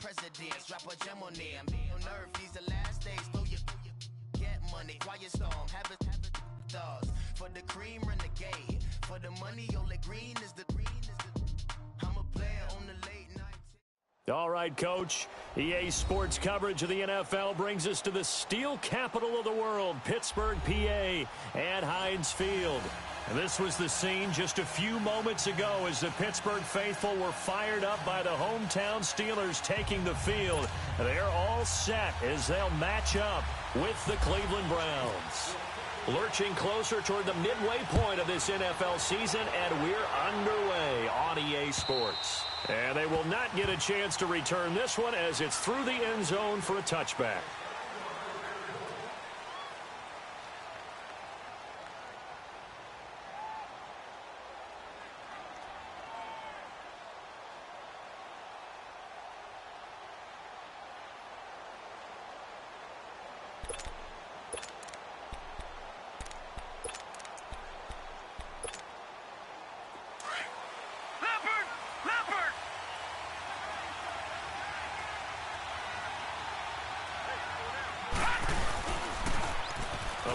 presidents. Drop a gem on them. On earth, these the last days. Throw your get money. Quiet storm. Have it stars. For the cream, renegade. For the money, only green is the I'm a player on the late night. All right, Coach. EA Sports coverage of the NFL brings us to the steel capital of the world, Pittsburgh, PA, at Heinz Field. And this was the scene just a few moments ago as the Pittsburgh faithful were fired up by the hometown Steelers taking the field. They're all set as they'll match up with the Cleveland Browns. Lurching closer toward the midway point of this NFL season, and we're underway on EA Sports. And they will not get a chance to return this one as it's through the end zone for a touchback.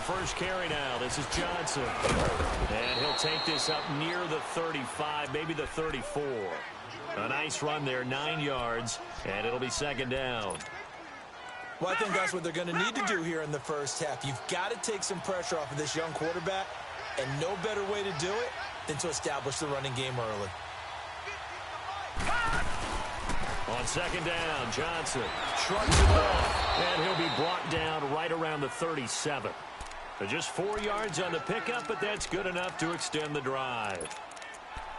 First carry now. This is Johnson. And he'll take this up near the 35, maybe the 34. A nice run there, 9 yards, and it'll be second down. Well, I think that's what they're going to need to do here in the first half. You've got to take some pressure off of this young quarterback, and no better way to do it than to establish the running game early. On second down, Johnson shrugs it off, and he'll be brought down right around the 37. Just 4 yards on the pickup, but that's good enough to extend the drive.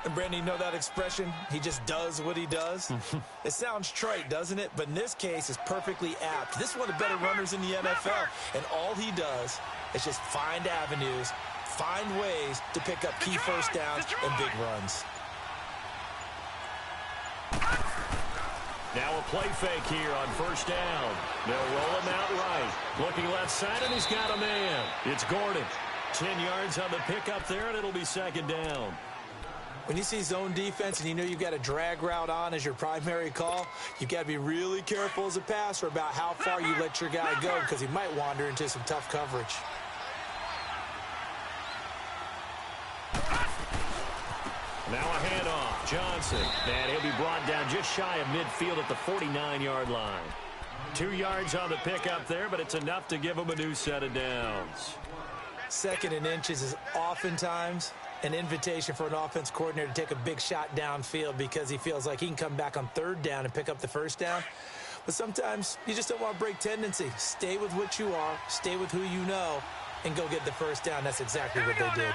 And, Brandon, you know that expression? He just does what he does? It sounds trite, doesn't it? But in this case, it's perfectly apt. This is one of the better runners in the NFL, and all he does is just find avenues, find ways to pick up key first downs and big runs. Now a play fake here on first down. They'll roll him out right. Looking left side, and he's got a man. It's Gordon. 10 yards on the pickup there, and it'll be second down. When you see zone defense and you know you've got a drag route on as your primary call, you've got to be really careful as a passer about how far you let your guy go because he might wander into some tough coverage. Now a handoff. Johnson. And he'll be brought down just shy of midfield at the 49-yard line. 2 yards on the pickup there, but it's enough to give him a new set of downs. Second and inches is oftentimes an invitation for an offense coordinator to take a big shot downfield because he feels like he can come back on third down and pick up the first down. But sometimes you just don't want to break tendency. Stay with what you are, stay with who you know, and go get the first down. That's exactly what they did.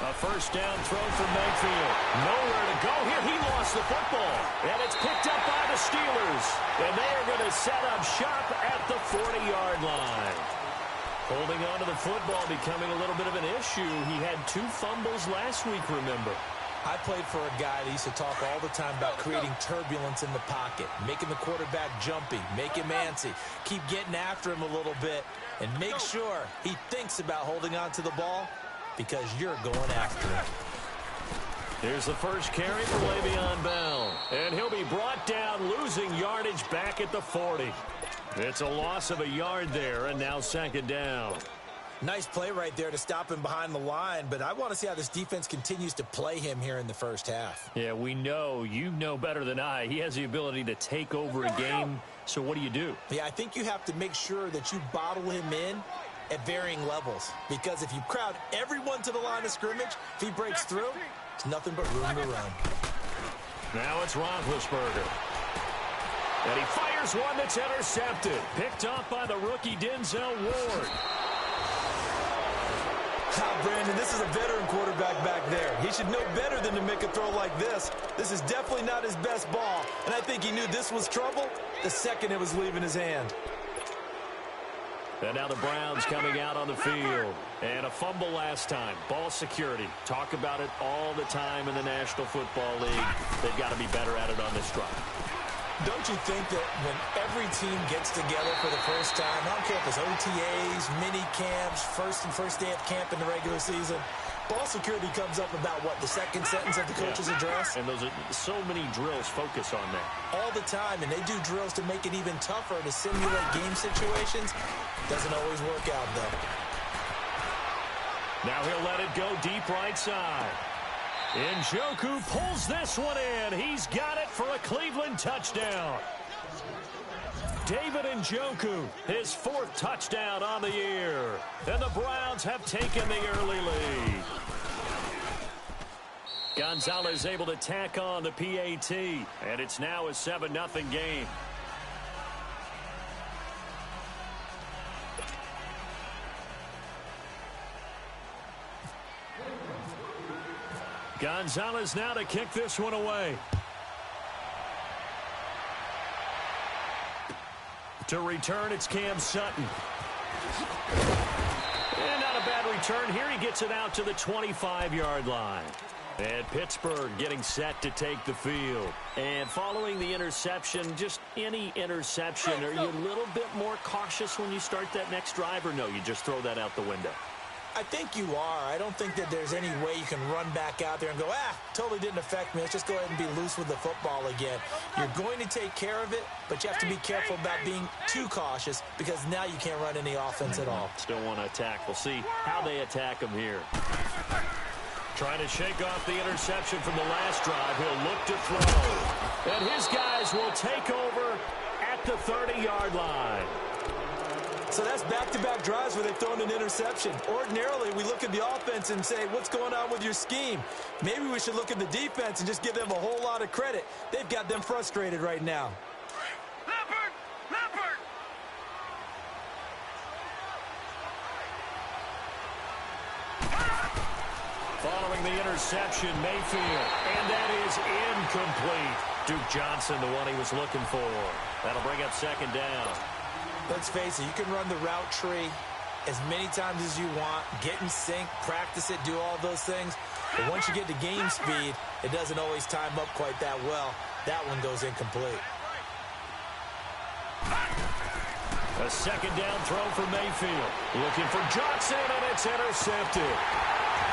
A first down throw from Mayfield. Nowhere to go here. He lost the football. And it's picked up by the Steelers. And they are going to set up shop at the 40-yard line. Holding on to the football becoming a little bit of an issue. He had 2 fumbles last week, remember. I played for a guy that used to talk all the time about creating turbulence in the pocket, making the quarterback jumpy, make him antsy, keep getting after him a little bit, and make sure he thinks about holding on to the ball because you're going after him. Here's the first carry for Le'Veon Bell. And he'll be brought down, losing yardage back at the 40. It's a loss of a yard there, and now second down. Nice play right there to stop him behind the line, but I want to see how this defense continues to play him here in the first half. Yeah, we know. You know better than I. He has the ability to take over a game, so what do? Yeah, I think you have to make sure that you bottle him in at varying levels, because if you crowd everyone to the line of scrimmage, if he breaks through, it's nothing but room to run. Now it's Roethlisberger. And he fires one that's intercepted. Picked off by the rookie Denzel Ward. Brandon, this is a veteran quarterback back there. He should know better than to make a throw like this. This is definitely not his best ball, and I think he knew this was trouble the second it was leaving his hand. And now the Browns coming out on the field. And a fumble last time. Ball security. Talk about it all the time in the National Football League. They've got to be better at it on this drive. Don't you think that when every team gets together for the first time, I don't care if it's OTAs, mini camps, first day of camp in the regular season, Ball security comes up about, what, the second sentence of the coach's address? And those are so many drills focus on that. All the time, and they do drills to make it even tougher to simulate game situations. Doesn't always work out, though. Now he'll let it go deep right side. Njoku pulls this one in. He's got it for a Cleveland touchdown. David Njoku, his 4th touchdown on the year. And the Browns have taken the early lead. Gonzalez able to tack on the PAT, and it's now a 7-0 game. Gonzalez now to kick this one away. To return, it's Cam Sutton. And not a bad return here. He gets it out to the 25-yard line. And Pittsburgh getting set to take the field. And following the interception, just any interception, are you a little bit more cautious when you start that next drive, or no, you just throw that out the window? I think you are. I don't think that there's any way you can run back out there and go, totally didn't affect me. Let's just go ahead and be loose with the football again. You're going to take care of it, but you have to be careful about being too cautious because now you can't run any offense at all. Still want to attack. We'll see how they attack him here. Trying to shake off the interception from the last drive. He'll look to throw. And his guys will take over at the 30-yard line. So that's back-to-back drives where they've thrown an interception. Ordinarily, we look at the offense and say, what's going on with your scheme? Maybe we should look at the defense and just give them a whole lot of credit. They've got them frustrated right now. Leopard! Following the interception, Mayfield. And that is incomplete. Duke Johnson, the one he was looking for. That'll bring up 2nd down. Let's face it, you can run the route tree as many times as you want, get in sync, practice it, do all those things. But once you get to game speed, it doesn't always time up quite that well. That one goes incomplete. A 2nd down throw for Mayfield. Looking for Johnson, and it's intercepted.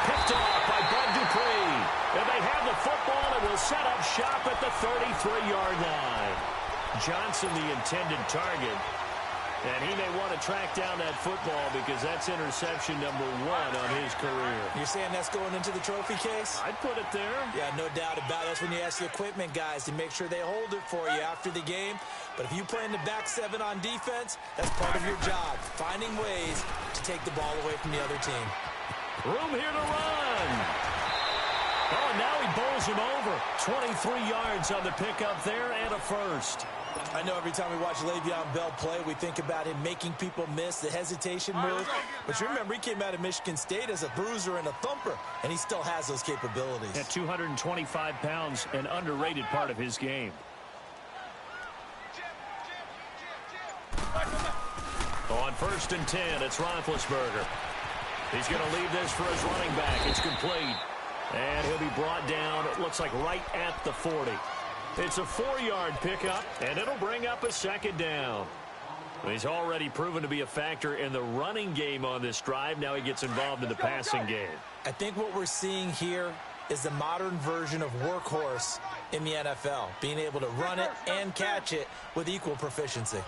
Picked off by Bud Dupree. And they have the football and will set up shop at the 33-yard line. Johnson, the intended target. And he may want to track down that football because that's interception number 1 on his career. You're saying that's going into the trophy case? I'd put it there. Yeah, no doubt about it. That's when you ask the equipment guys to make sure they hold it for you after the game. But if you play in the back 7 on defense, that's part of your job, finding ways to take the ball away from the other team. Room here to run. Oh, now he bowls him over. 23 yards on the pickup there and a first. I know every time we watch Le'Veon Bell play, we think about him making people miss the hesitation move. But you remember, he came out of Michigan State as a bruiser and a thumper, and he still has those capabilities. At 225 pounds, an underrated part of his game. On 1st and 10, it's Roethlisberger. He's going to leave this for his running back. It's complete. And he'll be brought down, it looks like right at the 40. It's a 4-yard pickup, and it'll bring up a 2nd down. He's already proven to be a factor in the running game on this drive. Now he gets involved in the passing game. I think what we're seeing here is the modern version of workhorse in the NFL, being able to run it and catch it with equal proficiency.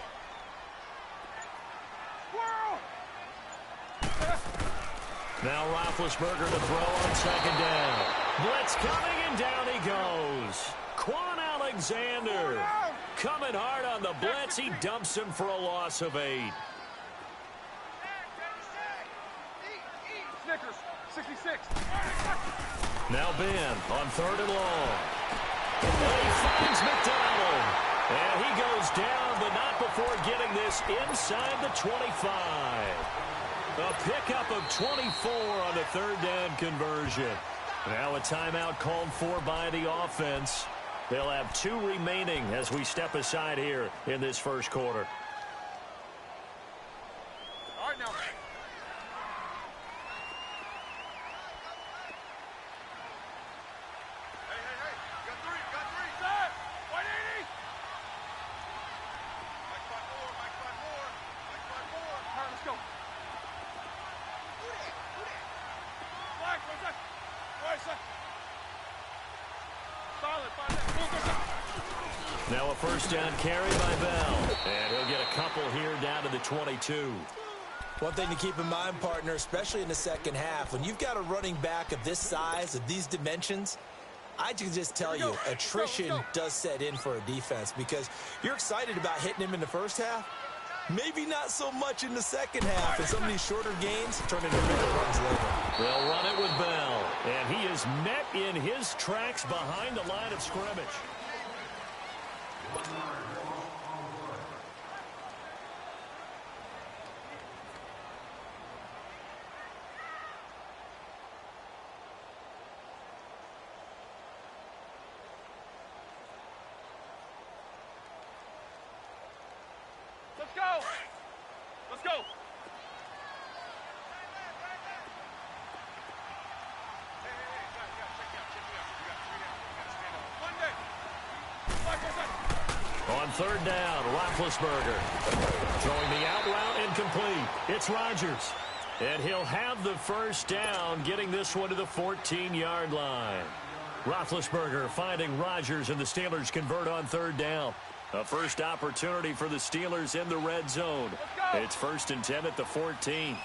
Now Roethlisberger to throw on 2nd down. Blitz coming, and down he goes. Quan Alexander coming hard on the blitz. He dumps him for a loss of 8. Snickers, 66. Now Ben on 3rd and long. And he finds McDonald. And he goes down, but not before getting this inside the 25. A pickup of 24 on the 3rd down conversion. Now a timeout called for by the offense. They'll have 2 remaining as we step aside here in this first quarter. All right, now. Hey. Got three. Set. 180. Mike 5-4. All right, let's go. Flag, 1 second. Now a first down carry by Bell. And he'll get a couple here down to the 22. One thing to keep in mind, partner, especially in the second half, when you've got a running back of this size, of these dimensions, I can just tell you, attrition does set in for a defense because you're excited about hitting him in the first half. Maybe not so much in the second half, and some of these shorter gains turn into bigger runs later. They'll run it with Bell, and he is met in his tracks behind the line of scrimmage. Let's go! Let's go! On third down, Roethlisberger throwing the out route incomplete. It's Rodgers. And he'll have the first down, getting this one to the 14-yard line. Roethlisberger finding Rodgers, and the Steelers convert on third down. A first opportunity for the Steelers in the red zone. It's 1st and 10 at the 14.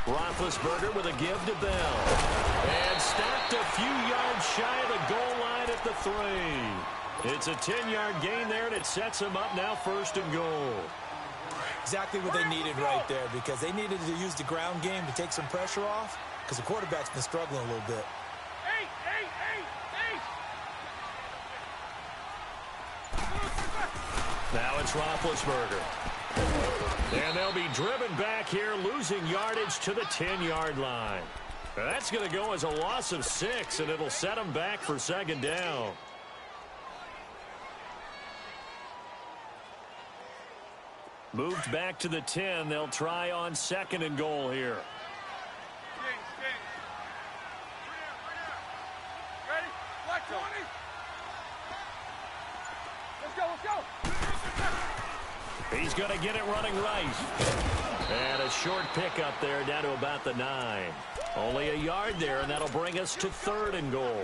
Roethlisberger with a give to Bell. And stopped a few yards shy of the goal line at the 3. It's a 10-yard gain there, and it sets them up now 1st and goal. Exactly what they needed right there, because they needed to use the ground game to take some pressure off, because the quarterback's been struggling a little bit. Now it's Roethlisberger. And they'll be driven back here, losing yardage to the 10-yard line. Now that's going to go as a loss of 6, and it'll set them back for 2nd down. Moved back to the 10. They'll try on 2nd and goal here. Ready? Black 20. Let's go, let's go. He's going to get it running right. And a short pickup there down to about the 9. Only a yard there, and that'll bring us to 3rd and goal.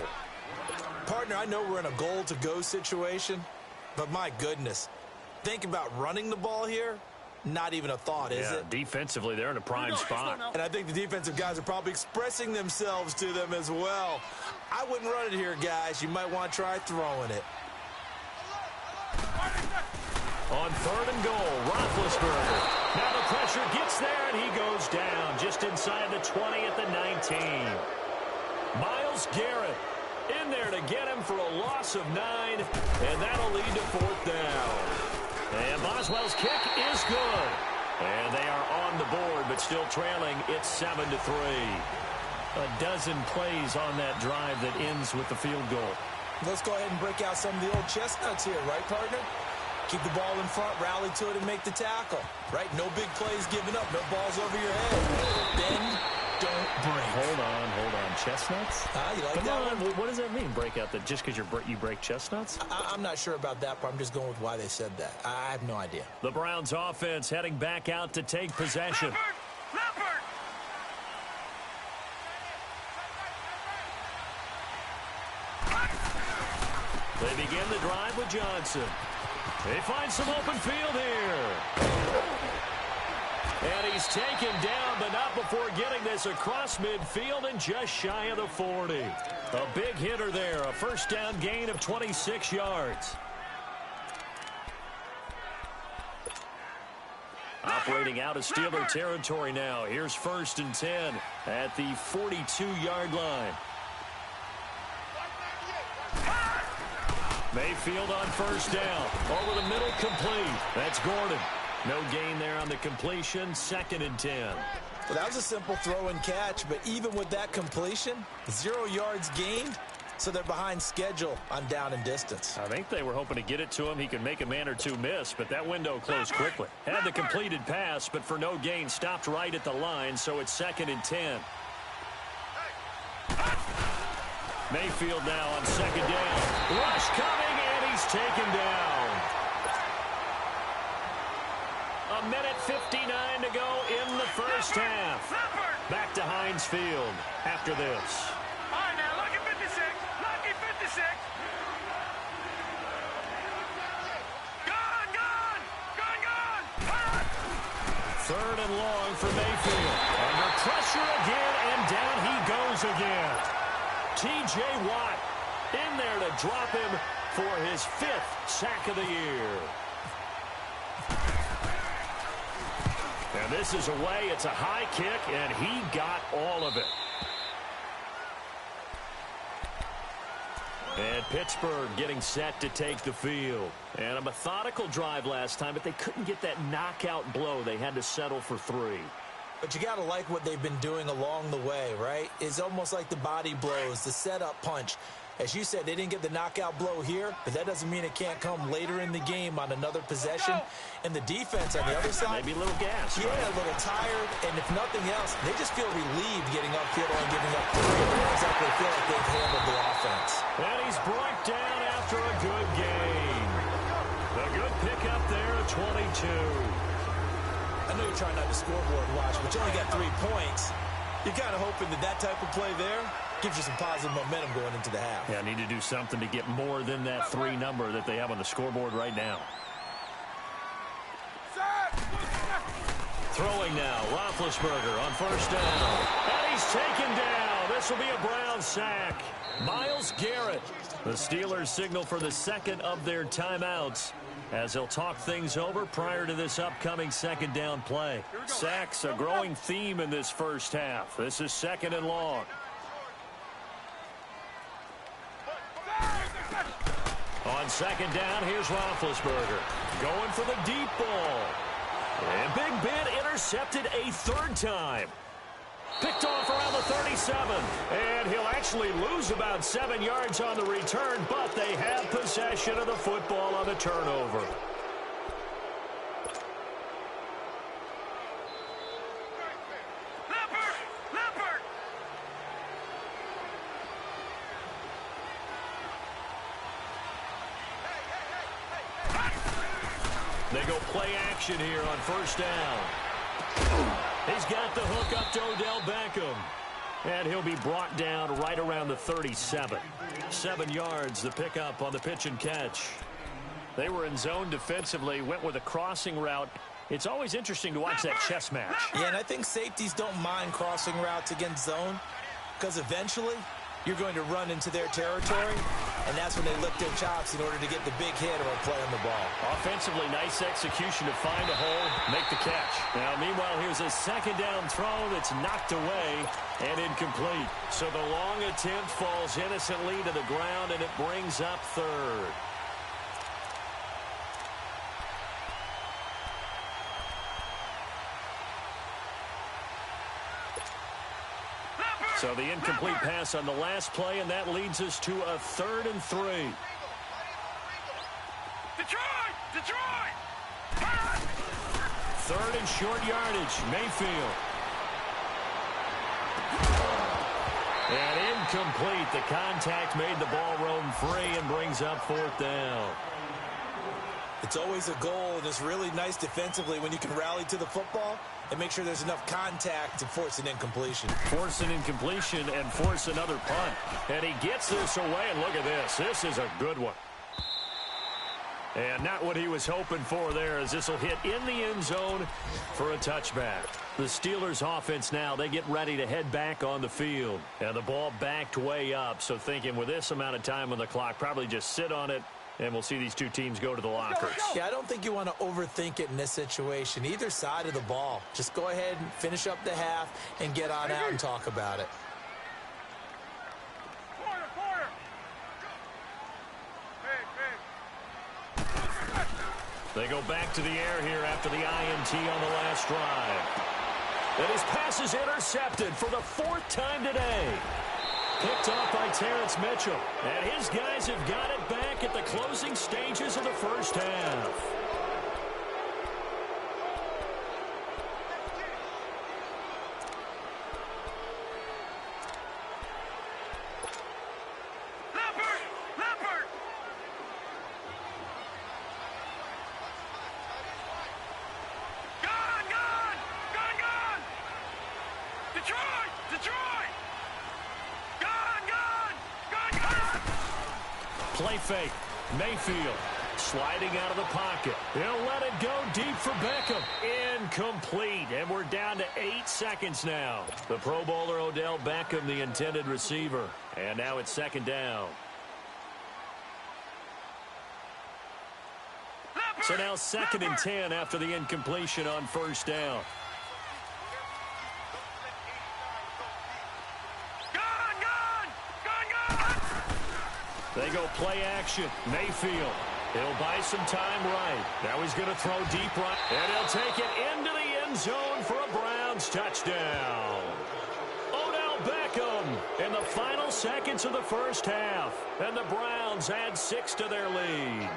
Partner, I know we're in a goal-to-go situation, but my goodness, think about running the ball here. Not even a thought, is it? Defensively, they're in a prime spot. And I think the defensive guys are probably expressing themselves to them as well. I wouldn't run it here, guys. You might want to try throwing it. On 3rd and goal, Roethlisberger. Now the pressure gets there, and he goes down just inside the 20 at the 19. Myles Garrett in there to get him for a loss of 9, and that'll lead to 4th down. And Boswell's kick is good. And they are on the board, but still trailing. It's 7-3. A dozen plays on that drive that ends with the field goal. Let's go ahead and break out some of the old chestnuts here, right, partner? Keep the ball in front, rally to it, and make the tackle. Right? No big plays given up. No balls over your head. Bend, don't break. Hold on. Chestnuts? You like Come that on. one? What does that mean, break out? Just because you break chestnuts? I'm not sure about that, but I'm just going with why they said that. I have no idea. The Browns offense heading back out to take possession. Leopard! They begin the drive with Johnson. They find some open field here. And he's taken down, but not before getting this across midfield and just shy of the 40. A big hitter there, a first down gain of 26 yards. Operating out of Steeler territory now. Here's 1st and 10 at the 42-yard line. Mayfield on first down. Over the middle, complete. That's Gordon. No gain there on the completion. 2nd and 10. Well, that was a simple throw and catch, but even with that completion, 0 yards gained, so they're behind schedule on down and distance. I think they were hoping to get it to him. He could make a man or two miss, but that window closed quickly. Had the completed pass, but for no gain, stopped right at the line, so it's 2nd and 10. Mayfield now on 2nd down. Rush coming, and he's taken down. A minute 59 to go in the first half. Back to Heinz Field after this. All right, now, lucky 56. Lucky 56. Third and long for Mayfield. Under pressure again, and down he goes again. T.J. Watt in there to drop him for his 5th sack of the year. And this is away. It's a high kick, and he got all of it. And Pittsburgh getting set to take the field. And a methodical drive last time, but they couldn't get that knockout blow. They had to settle for 3. But you got to like what they've been doing along the way, right? It's almost like the body blows, the setup punch. As you said, they didn't get the knockout blow here, but that doesn't mean it can't come later in the game on another possession. And the defense on the other side, maybe a little gas. Yeah, right? A little tired. And if nothing else, they just feel relieved getting upfield and giving up 3. They don't exactly feel like they've handled the offense. And he's brought down after a good gain. A good pickup there at 22. I know you're trying not to scoreboard watch, but you only got 3 points. You're kind of hoping that that type of play there gives you some positive momentum going into the half. Yeah, need to do something to get more than that 3 number that they have on the scoreboard right now. Throwing now, Roethlisberger on first down. And he's taken down. This will be a Brown sack. Myles Garrett. The Steelers signal for the 2nd of their timeouts as they'll talk things over prior to this upcoming 2nd down play. Sacks a growing theme in this first half. This is 2nd and long. On 2nd down, here's Roethlisberger. Going for the deep ball. And Big Ben intercepted a 3rd time. Picked off around the 37. And he'll actually lose about 7 yards on the return, but they have possession of the football on the turnover. They go play action here on first down. He's got the hook up to Odell Beckham. And he'll be brought down right around the 37. 7 yards, the pickup on the pitch and catch. They were in zone defensively, went with a crossing route. It's always interesting to watch that chess match. Yeah, and I think safeties don't mind crossing routes against zone because eventually you're going to run into their territory, and that's when they lift their chops in order to get the big hit or a play on the ball. Offensively, nice execution to find a hole, make the catch. Now, meanwhile, here's a 2nd down throw that's knocked away and incomplete. So the long attempt falls innocently to the ground, and it brings up 3rd. So the incomplete pass on the last play, and that leads us to a 3rd and 3. Detroit! 3rd and short yardage, Mayfield. And incomplete. The contact made the ball roam free and brings up 4th down. It's always a goal, and it's really nice defensively when you can rally to the football and make sure there's enough contact to force an incompletion. Force an incompletion and force another punt. And he gets this away, and look at this. This is a good one. And not what he was hoping for there, as this will hit in the end zone for a touchback. The Steelers offense now, they get ready to head back on the field. And the ball backed way up, so thinking with this amount of time on the clock, probably just sit on it, and we'll see these two teams go to the lockers. Yeah, I don't think you want to overthink it in this situation. Either side of the ball. Just go ahead and finish up the half and get on out and talk about it. Corner! They go back to the air here after the INT on the last drive. And his pass is intercepted for the 4th time today. Picked off by Terrence Mitchell. And his guys have got it back at the closing stages of the first half. Leopard! Gone! Detroit! Gone! Play fake. Mayfield Sliding out of the pocket. He'll let it go deep for Beckham. Incomplete. And we're down to 8 seconds now. The Pro Bowler Odell Beckham, the intended receiver. And now it's second down. So now 2nd and 10 after the incompletion on first down. They go play action. Mayfield. He'll buy some time right. Now he's going to throw deep right. And he'll take it into the end zone for a Browns touchdown. Odell Beckham in the final seconds of the first half. And the Browns add 6 to their lead.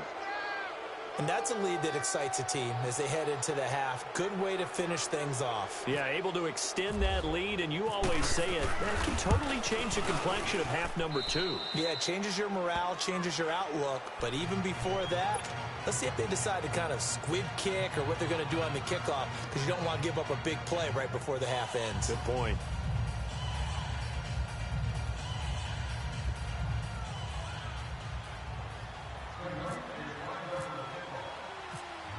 And that's a lead that excites a team as they head into the half. Good way to finish things off. Yeah, able to extend that lead, and you always say it, that can totally change the complexion of half number 2. Yeah, it changes your morale, changes your outlook. But even before that, let's see if they decide to kind of squib kick or what they're going to do on the kickoff, because you don't want to give up a big play right before the half ends. Good point.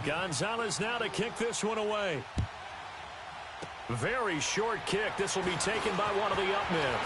Gonzalez now to kick this one away. Very short kick. This will be taken by one of the up men.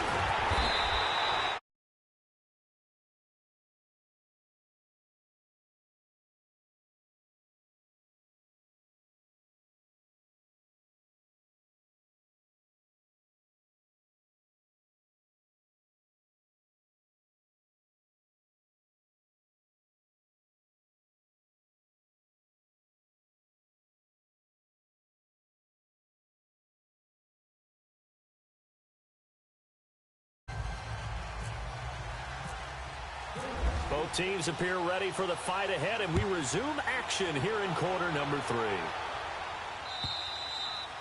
Both teams appear ready for the fight ahead, and we resume action here in quarter number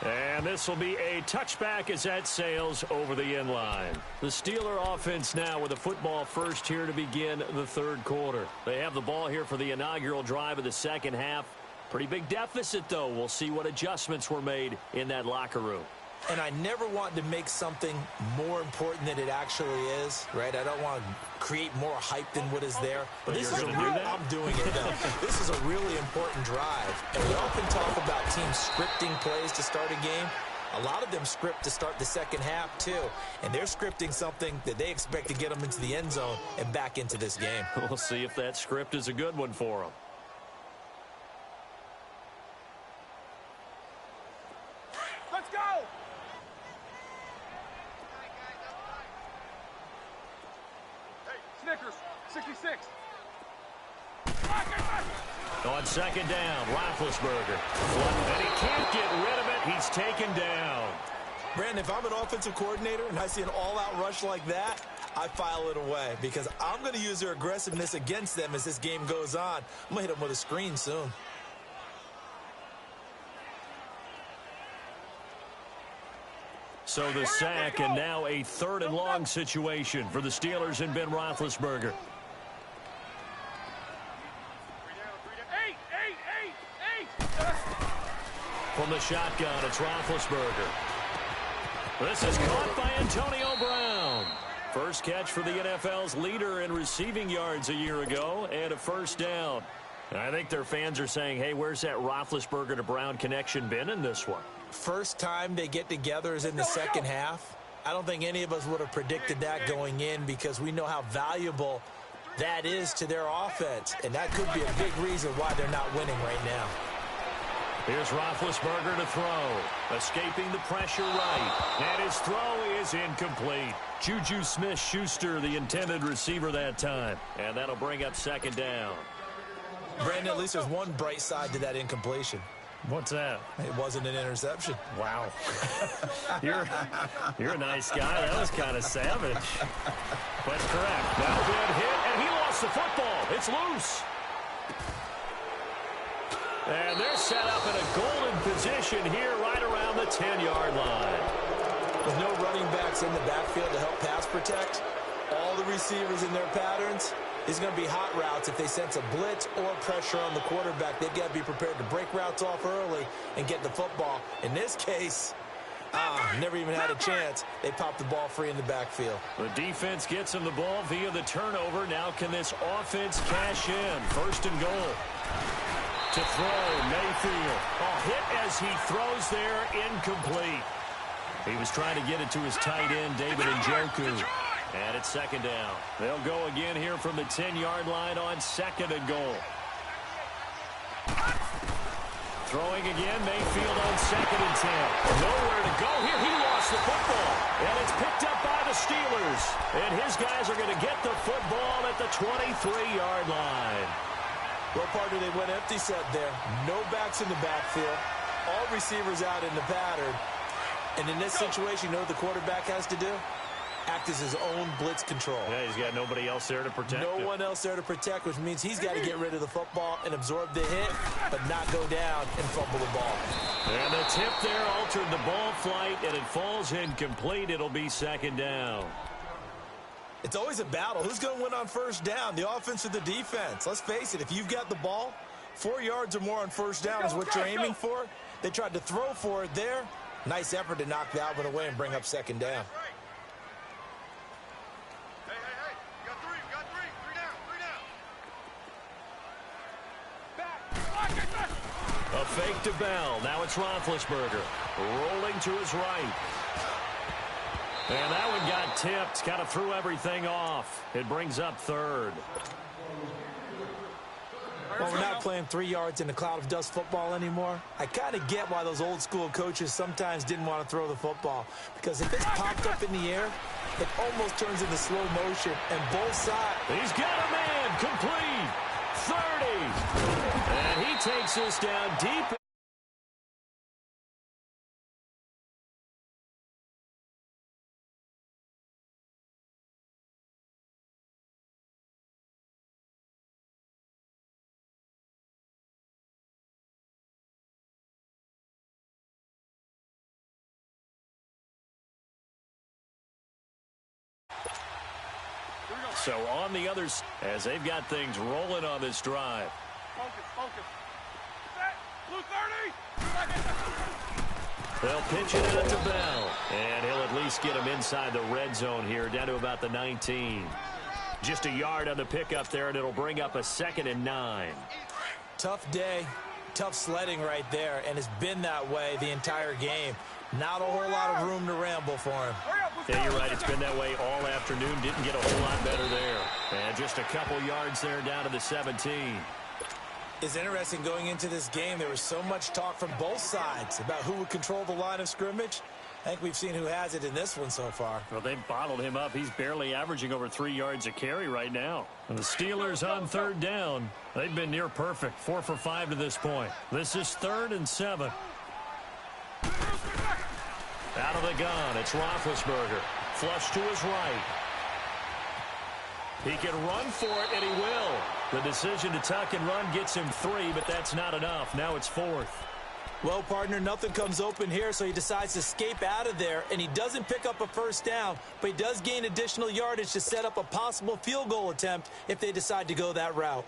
3. And this will be a touchback as that sails over the end line. The Steeler offense now with the football first here to begin the third quarter. They have the ball here for the inaugural drive of the second half. Pretty big deficit, though. We'll see what adjustments were made in that locker room. And I never want to make something more important than it actually is, right? I don't want to create more hype than what is there. But this is I'm doing it, though. This is a really important drive. And we often talk about teams scripting plays to start a game. A lot of them script to start the second half, too. And they're scripting something that they expect to get them into the end zone and back into this game. We'll see if that script is a good one for them. Let's go! Snickers, 66. On second down, Roethlisberger. And he can't get rid of it. He's taken down. Brandon, if I'm an offensive coordinator and I see an all-out rush like that, I file it away because I'm going to use their aggressiveness against them as this game goes on. I'm going to hit them with a screen soon. So the sack, and now a 3rd and long situation for the Steelers and Ben Roethlisberger. From the shotgun, it's Roethlisberger. This is caught by Antonio Brown. First catch for the NFL's leader in receiving yards a year ago, and a first down. I think their fans are saying, hey, where's that Roethlisberger to Brown connection been in this one? First time they get together is in the second half. I don't think any of us would have predicted that going in because we know how valuable that is to their offense. And that could be a big reason why they're not winning right now. Here's Roethlisberger to throw. Escaping the pressure right. And his throw is incomplete. Juju Smith-Schuster, the intended receiver that time. And that'll bring up second down. Brandon, at least there's one bright side to that incompletion. What's that? It wasn't an interception. Wow. You're a nice guy. That was kind of savage. But correct. Now good hit, and he lost the football. It's loose. And they're set up in a golden position here right around the 10-yard line. With no running backs in the backfield to help pass protect, all the receivers in their patterns, it's going to be hot routes. If they sense a blitz or pressure on the quarterback, they've got to be prepared to break routes off early and get the football. In this case, Never even had a chance. They popped the ball free in the backfield. The defense gets him the ball via the turnover. Now can this offense cash in? First and goal. To throw, Mayfield. Hit as he throws there, incomplete. He was trying to get it to his tight end, David Njoku. And it's second down. They'll go again here from the 10-yard line on second and goal. Throwing again, Mayfield on second and 10. Nowhere to go here. He lost the football. And it's picked up by the Steelers. And his guys are going to get the football at the 23-yard line. Well, partner, they went empty set there. No backs in the backfield. All receivers out in the pattern. And in this situation, you know what the quarterback has to do? Act as his own blitz control. Yeah, he's got nobody else there to protect him. No one else there to protect, which means he's got to get rid of the football and absorb the hit, but not go down and fumble the ball. And the tip there altered the ball flight, and it falls incomplete. It'll be second down. It's always a battle. Who's going to win on first down, the offense or the defense? Let's face it, if you've got the ball, 4 yards or more on first down is what you're aiming for. They tried to throw for it there. Nice effort to knock that one away and bring up second down. A fake to Bell. Now it's Roethlisberger. Rolling to his right. And that one got tipped. Kind of threw everything off. It brings up third. Well, we're not playing 3 yards in a cloud of dust football anymore. I kind of get why those old school coaches sometimes didn't want to throw the football. Because if it's popped up in the air, it almost turns into slow motion. And both sides. He's got a man. Complete. 30. And he takes this down deep. So on the others, as they've got things rolling on this drive. Focus. Set. Blue 30. They'll pitch it out to Bell. And he'll at least get him inside the red zone here, down to about the 19. Just a yard on the pickup there, and it'll bring up a 2nd and 9. Tough day, tough sledding right there, and it's been that way the entire game. Not a whole lot of room to ramble for him. Yeah, you're right. It's been that way all afternoon. Didn't get a whole lot better there. And just a couple yards there down to the 17. It's interesting going into this game. There was so much talk from both sides about who would control the line of scrimmage. I think we've seen who has it in this one so far. Well, they've bottled him up. He's barely averaging over 3 yards a carry right now. And the Steelers on third down. They've been near perfect. 4 for 5 to this point. This is 3rd and 7. Out of the gun, it's Roethlisberger. Flush to his right. He can run for it, and he will. The decision to tuck and run gets him 3, but that's not enough. Now it's 4th. Well, partner, nothing comes open here, so he decides to escape out of there, and he doesn't pick up a first down, but he does gain additional yardage to set up a possible field goal attempt if they decide to go that route.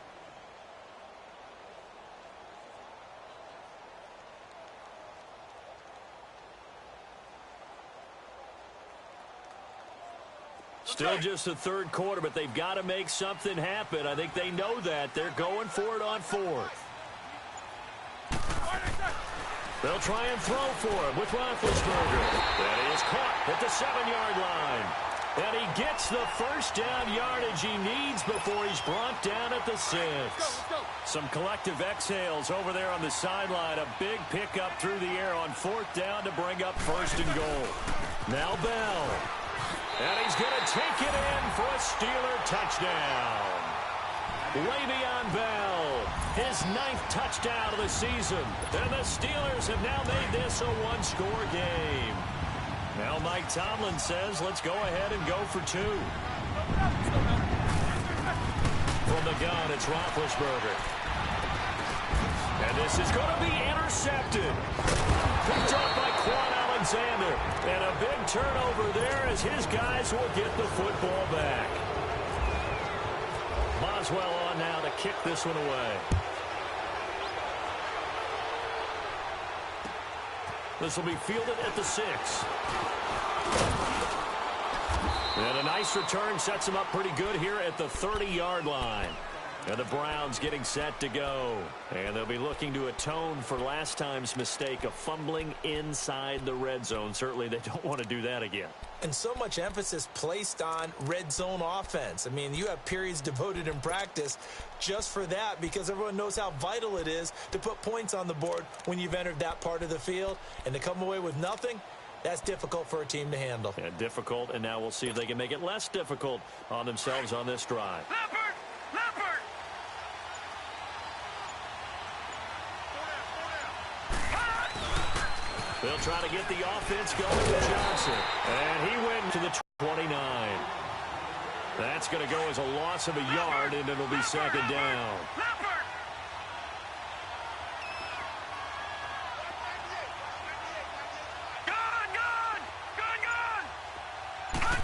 Still just the third quarter, but they've got to make something happen. I think they know that. They're going for it on 4th. They'll try and throw for him with Roethlisberger. That is caught at the 7-yard line. And he gets the first down yardage he needs before he's brought down at the 6. Some collective exhales over there on the sideline. A big pickup through the air on 4th down to bring up 1st and goal. Now Bell. And he's going to take it in for a Steeler touchdown. Le'Veon Bell, his 9th touchdown of the season. And the Steelers have now made this a one-score game. Now Mike Tomlin says, let's go ahead and go for 2. From the gun, it's Roethlisberger. And this is going to be intercepted. Picked up by Quan Alexander. And a big turnover there as his guys will get the football back. Boswell on now to kick this one away. This will be fielded at the 6. And a nice return sets him up pretty good here at the 30-yard line. And the Browns getting set to go. And they'll be looking to atone for last time's mistake of fumbling inside the red zone. Certainly they don't want to do that again. And so much emphasis placed on red zone offense. I mean, you have periods devoted in practice just for that because everyone knows how vital it is to put points on the board when you've entered that part of the field. And to come away with nothing, that's difficult for a team to handle. Yeah, difficult, and now we'll see if they can make it less difficult on themselves on this drive. Leopard! Leopard! They'll try to get the offense going with Johnson. And he went to the 29. That's going to go as a loss of a yard, and it'll be second down. Leopard! Gun! Gun! Gun! Gun!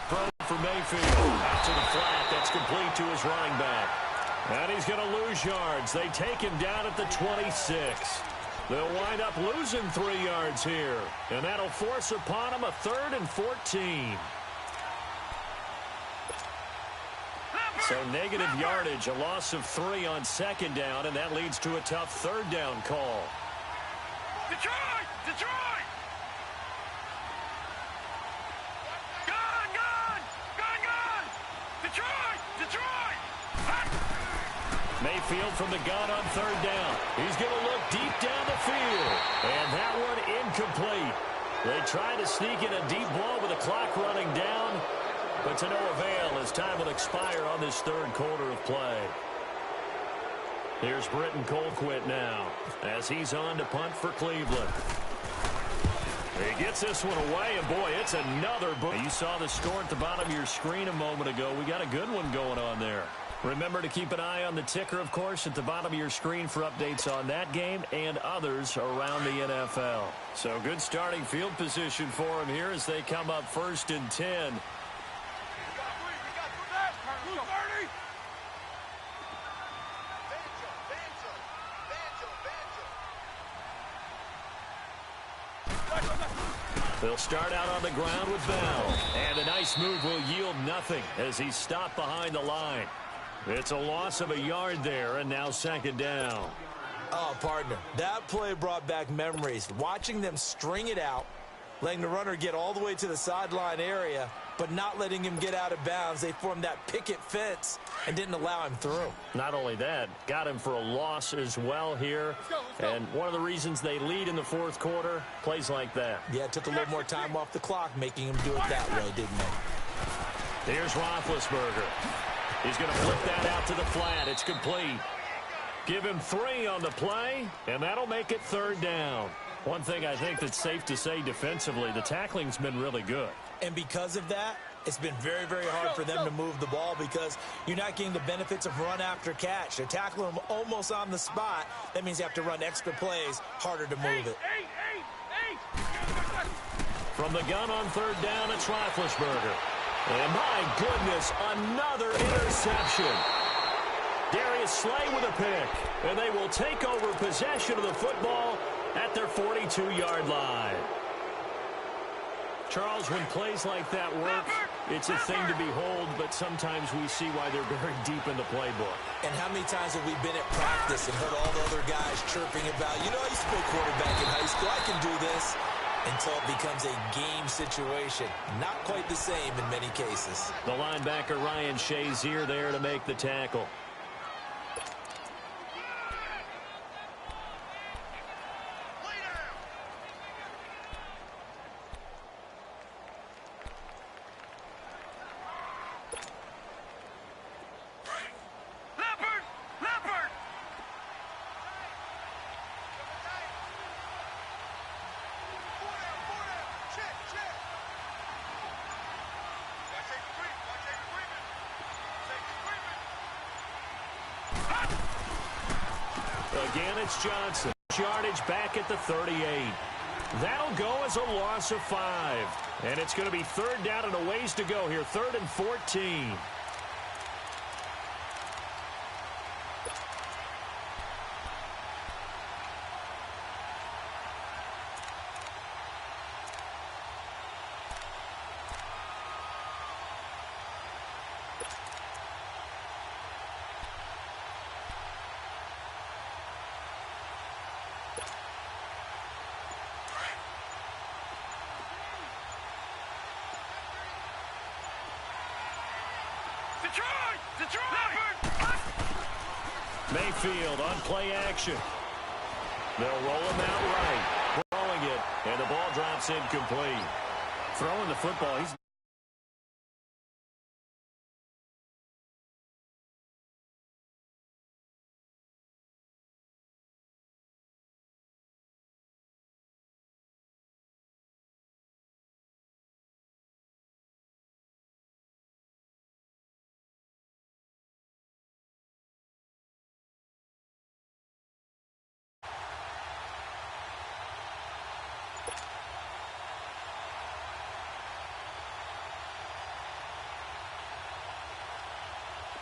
Throw for Mayfield. Out to the flat. That's complete to his running back. And he's going to lose yards. They take him down at the 26. They'll wind up losing 3 yards here. And that'll force upon them a 3rd and 14. So negative yardage, a loss of 3 on second down, and that leads to a tough third down call. Detroit! Detroit! Gun! Gun! Gun! Gun! Detroit! Detroit! Mayfield from the gun on third down. He's going to look deep down the field. And that one incomplete. They try to sneak in a deep ball with the clock running down, but to no avail as time will expire on this third quarter of play. Here's Britton Colquitt now as he's on to punt for Cleveland. He gets this one away, and boy, it's another book. You saw the score at the bottom of your screen a moment ago. We got a good one going on there. Remember to keep an eye on the ticker, of course, at the bottom of your screen for updates on that game and others around the NFL. So good starting field position for them here as they come up 1st and 10. They'll start out on the ground with Bell. And a nice move will yield nothing as he's stopped behind the line. It's a loss of a yard there, and now second down. Oh, partner, that play brought back memories. Watching them string it out, letting the runner get all the way to the sideline area, but not letting him get out of bounds. They formed that picket fence and didn't allow him through. Not only that, got him for a loss as well here. And one of the reasons they lead in the fourth quarter, plays like that. Yeah, it took a little more time off the clock, making him do it that way, didn't they? Here's Roethlisberger. He's going to flip that out to the flat. It's complete. Give him 3 on the play, and that'll make it third down. One thing I think that's safe to say defensively, the tackling's been really good. And because of that, it's been very, very hard for them to move the ball because you're not getting the benefits of run after catch. They're tackling them almost on the spot. That means you have to run extra plays, harder to move it. From the gun on third down, it's Roethlisberger. And my goodness, another interception. Darius Slay with a pick. And they will take over possession of the football at their 42-yard line. Charles, when plays like that work, it's a thing to behold, but sometimes we see why they're very deep in the playbook. And how many times have we been at practice and heard all the other guys chirping about, you know, I used to play quarterback in high school, I can do this, until it becomes a game situation. Not quite the same in many cases. The linebacker Ryan Shazier there to make the tackle. Again, it's Johnson. Yardage back at the 38. That'll go as a loss of 5. And it's going to be third down and a ways to go here. 3rd and 14. Mayfield on play action. They'll roll him out right. Throwing it, and the ball drops incomplete. Throwing the football. He's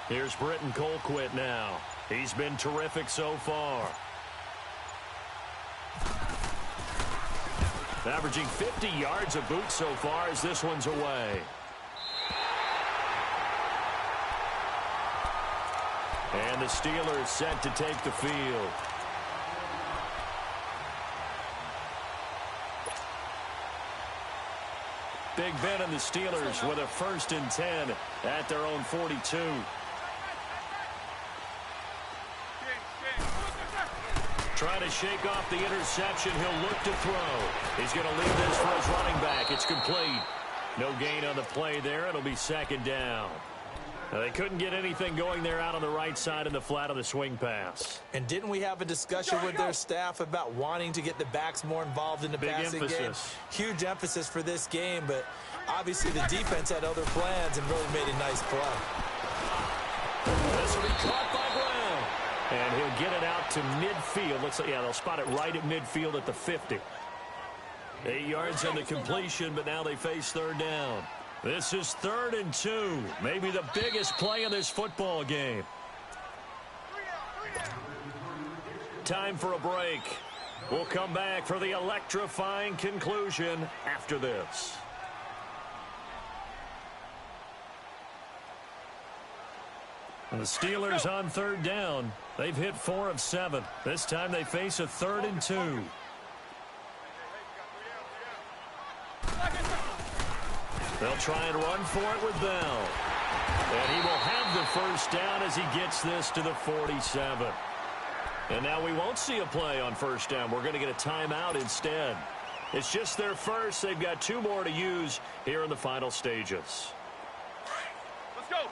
Here's Britton Colquitt now. He's been terrific so far. Averaging 50 yards a boot so far as this one's away. And the Steelers set to take the field. Big Ben and the Steelers with a 1st and 10 at their own 42. Trying to shake off the interception. He'll look to throw. He's going to leave this for his running back. It's complete. No gain on the play there. It'll be 2nd down. They couldn't get anything going there out on the right side in the flat of the swing pass. And didn't we have a discussion with their staff about wanting to get the backs more involved in the passing game? Huge emphasis for this game, but obviously the defense had other plans and really made a nice play. This will be caught by Brown. And he'll get it out to midfield. Looks like, yeah, they'll spot it right at midfield at the 50. 8 yards on the completion, but now they face 3rd down. This is 3rd and 2. Maybe the biggest play in this football game. Time for a break. We'll come back for the electrifying conclusion after this. The Steelers on 3rd down. They've hit 4 of 7. This time they face a 3rd and 2. They'll try and run for it with Bell. And he will have the 1st down as he gets this to the 47. And now we won't see a play on 1st down. We're going to get a timeout instead. It's just their first. They've got 2 more to use here in the final stages. Let's go.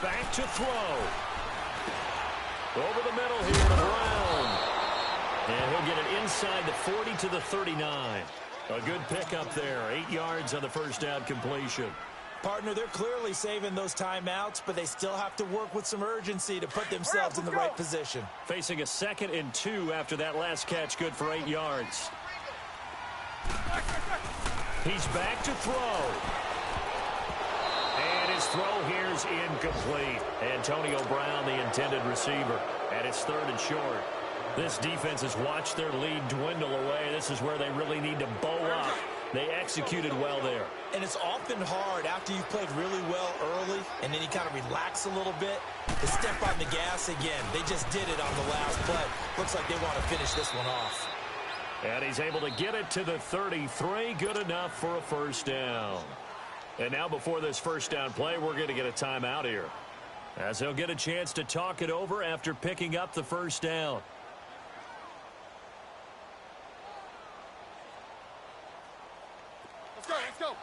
Back to throw. Over the middle here to Brown. And he'll get it inside the 40 to the 39. A good pickup there. 8 yards on the 1st down completion. Partner, they're clearly saving those timeouts, but they still have to work with some urgency to put themselves in the right position. Facing a 2nd and 2 after that last catch, good for 8 yards. He's back to throw. And his throw here's incomplete. Antonio Brown, the intended receiver. And it's 3rd and short. This defense has watched their lead dwindle away. This is where they really need to bow up. They executed well there. And it's often hard after you've played really well early and then you kind of relax a little bit to step on the gas again. They just did it on the last play. Looks like they want to finish this one off. And he's able to get it to the 33. Good enough for a 1st down. And now before this 1st down play, we're going to get a timeout here, as he'll get a chance to talk it over after picking up the 1st down. Let's go, let's go.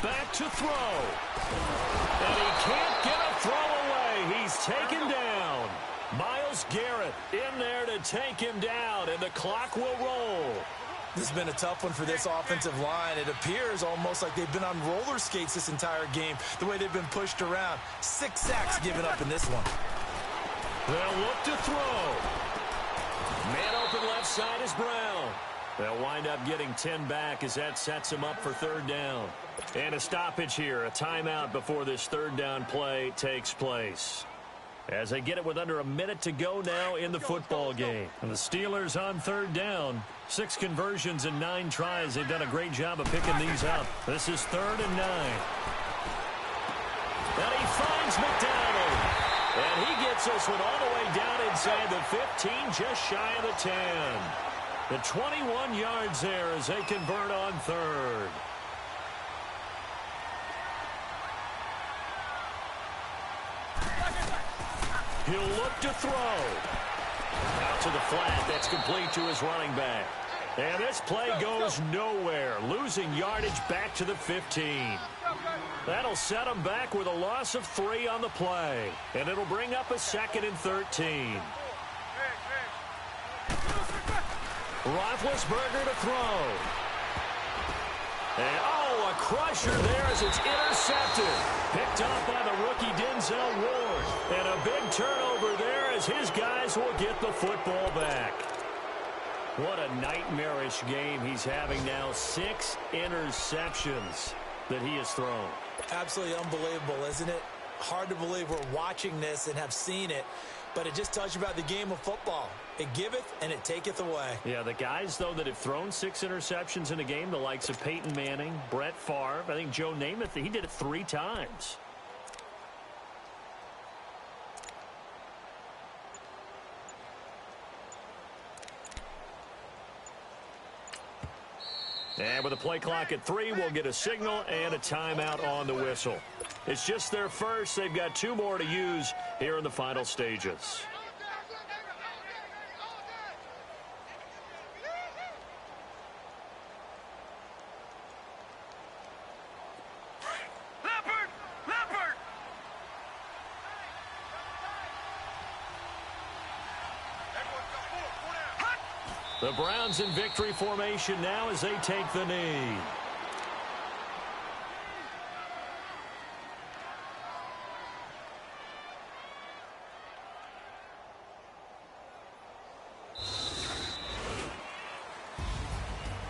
Back to throw. And he can't get a throw away. He's taken down. Myles Garrett in there to take him down, and the clock will roll. This has been a tough one for this offensive line. It appears almost like they've been on roller skates this entire game, the way they've been pushed around. 6 sacks given up in this one. They'll look to throw. Man open left side is Brown. They'll wind up getting 10 back as that sets them up for 3rd down. And a stoppage here, a timeout before this 3rd down play takes place. as they get it with under a minute to go now in the football game. And the Steelers on third down. 6 conversions and 9 tries. They've done a great job of picking these up. This is 3rd and 9. And he finds McDonald. And he gets this one all the way down inside the 15, just shy of the 10. The 21 yards there as they convert on 3rd. He'll look to throw. Out to the flat. That's complete to his running back. And this play goes nowhere. Losing yardage back to the 15. That'll set him back with a loss of 3 on the play. And it'll bring up a 2nd and 13. Roethlisberger to throw. And, a crusher there as it's intercepted. Picked up by the rookie Denzel Ward. And a big turnover there as his guys will get the football back. What a nightmarish game he's having now. 6 interceptions that he has thrown. Absolutely unbelievable, isn't it? Hard to believe we're watching this and have seen it, but it just tells you about the game of football. It giveth and it taketh away. Yeah, the guys, though, that have thrown 6 interceptions in a game, the likes of Peyton Manning, Brett Favre, I think Joe Namath, he did it 3 times. And with the play clock at 3, we'll get a signal and a timeout on the whistle. It's just their first. They've got 2 more to use here in the final stages. The Browns in victory formation now as they take the knee.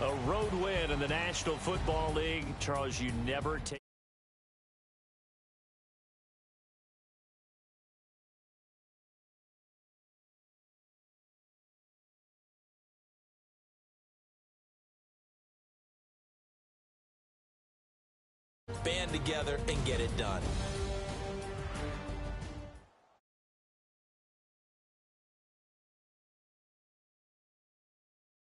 A road win in the National Football League. Charles, you never take band together and get it done.